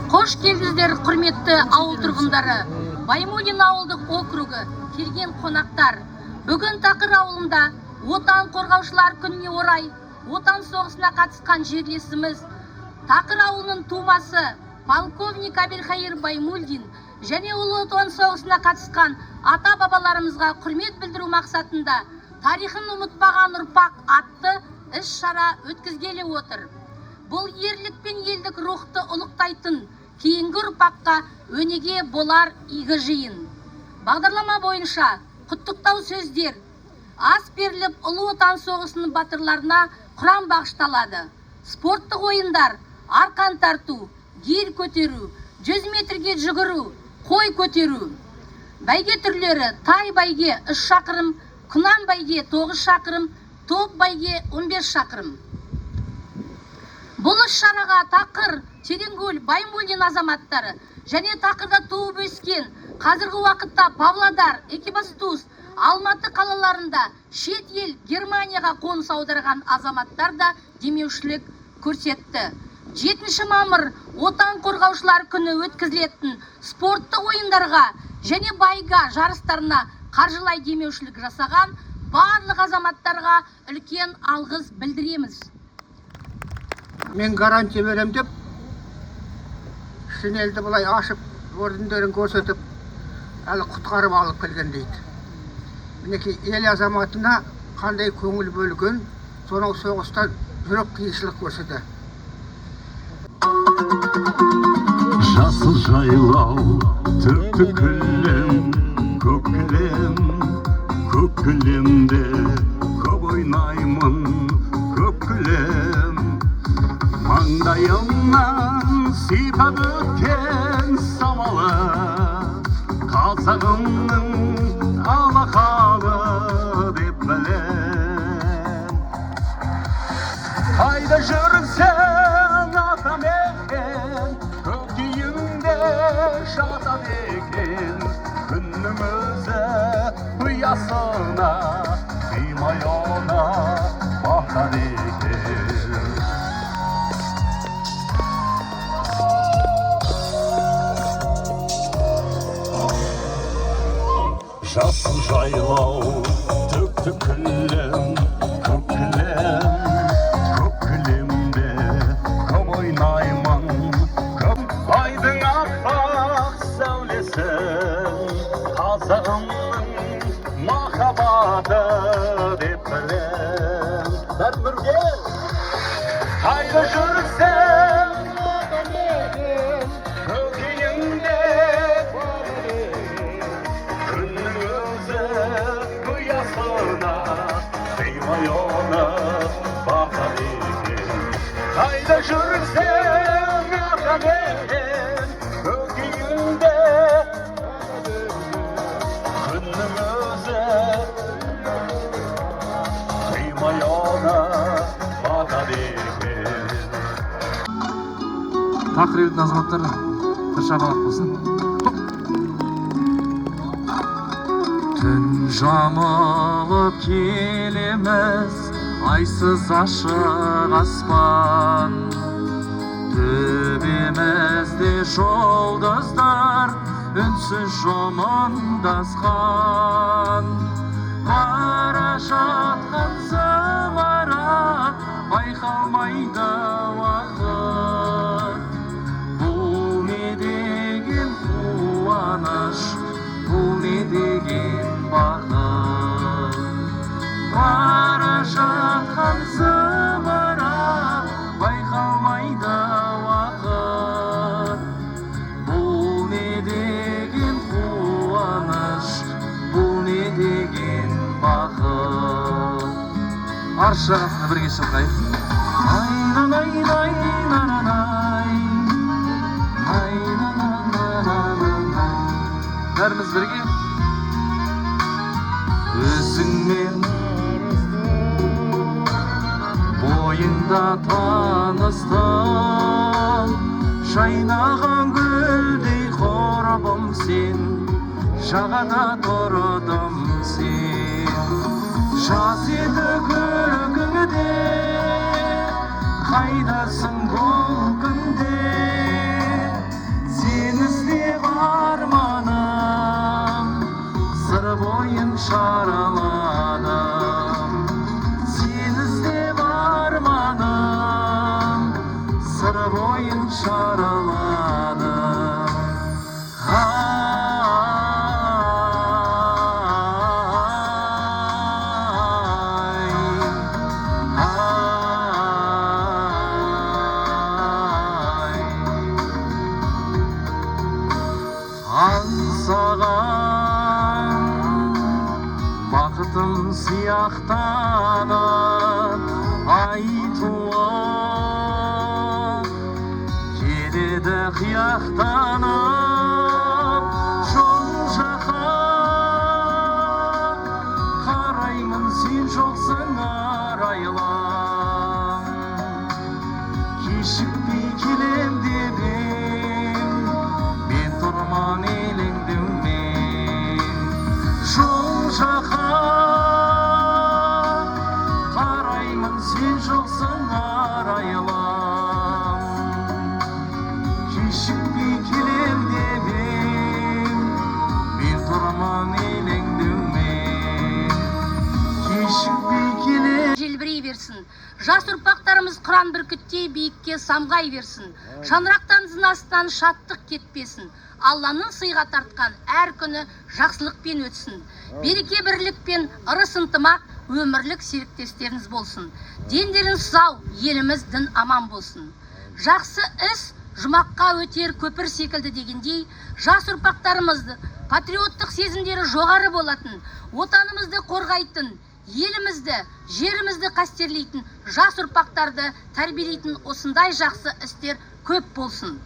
Қош келдіңіздер, құрметті ауыл тұрғындары. Баймулин ауылдық округі, келген қонақтар. Бүгін Тақыр ауылында отан қорғаушылар күніне орай отан соғысына қатысқан жерлесіміз, Тақыр ауылының тумасы полковник Абелхайыр Баймулин және ұлы отан соғысына қатысқан ата-бабаларымызға құрмет білдіру мақсатында тарихын ұмытпаған ұрпақ атты іс-шара өткізгелі отыр. Бұл ерлік пен елдік рухты ұлықтайтын кейінгі ұрпаққа өнеге болар игі жиын. Бағдарлама бойынша құттықтау сөздер, ас беріліп ұлы отан соғысының батырларына құран бағышталады. Спорттық ойындар, арқан тарту, гир көтеру, 100 метрге жүгіру, қой көтеру. Бәйге түрлері: тай бәйге 3 шақырым, құнан бәйге 9 шақырым, топ бәйге 15 шақырым. Бұл іс-шараға Тақыр, Тереңкөл, Баймулин азаматтары және Тақырда туып өскен, қазіргі уақытта Павлодар, Екібастұз, Алматы қалаларында шет ел Германияға қоныс аударған азаматтар да демеушілік көрсетті. 7 мамыр отан қорғаушылар күні өткізілетін спорттық ойындарға және байга жарыстарына қаржылай демеушілік жасаған барлық азаматтарға үлкен алғыс білдіреміз. Мен гарантия берем деп, шинелді бұлай ашып, орындарын көрсетіп, әлі құтқарып алып келген дейді. Мінекей ел азаматына қандай көңіл бөлген, сонау соғыстан жүрек қиыншылық көрсетті. Жасыл жайлау, түкті күлім, көк кілемде көп ойнаймын, көп күлем. Маңдайымнан сипап өткен самалы, қазағымның алақаны деп білем. Қайда жүрсең атамекен, көкейіңде жатады екен. Күннің өзі ұясына, қимай ona бақтады екен. Жасыл жайлау, түкті күлім, көк кілемде көп ойнаймын, көп. Айдың аппақ сәулесін, қазағымның махаббаты деп білем. Бәрін бірге! Қайда жүрсең атамекен, көкейіңде ona bakar iken. Hayda жүрсең атамекен, көкейіңде күннің өзі қимай ona bakar iken. Тақыр елдің азаматтары тыршабалық болсын. Түн жамылып келеміз, айсыз ашық аспан. Төбемізде жұлдыздар үнсіз жымыңдасқан. Бара жатқан зымыран байқалмайды уақыт. Бұл не деген қуаныш, бұл не деген бақыт. Бара жатқан зымыран байқалмайды уақыт. Бұл не деген қуаныш, бұл не деген бақыт. Арыс жағасына бірге шырқайық. Айнанай, бәріміз бірге. Өзіңмен бойыңда таныстым, жайнаған гүлдей құрбым сен, жағада тұрдым сен. Жаз еді күлкіңде, қайдасың бұл күнде? сияқтанып айтуы келеді қияқтанып жол жаққа қараймын сен жоқсың арайлым кешікпей келем деп ем мен тұрман елеңдеумен жол жаққа қараймын сен жоқсың арайлым кешікпей келем деп ем мен тұрман елеңдеумен кешікпей келем. Желбірей берсін. Жас ұрпақтарымыз қыран бүркіттей биікке самғай берсін. Шаңырақтан зынасынан шаттық кетпесін. Алланың сыйға тартқан әр күні жақсылықпен өтсін. Береке бірлікпен ырыс ынтымақ өмірлік серіктестеріңіз болсын. Дендеріңіз сау, еліміз дін аман болсын. Жақсы іс жұмаққа өтер көпір секілді дегендей, жас ұрпақтарымызды патриоттық сезімдері жоғары болатын, отанымызды қорғайтын, елімізді, жерімізді қастерлейтін жас ұрпақтарды тәрбиелейтін осындай жақсы істер көп болсын.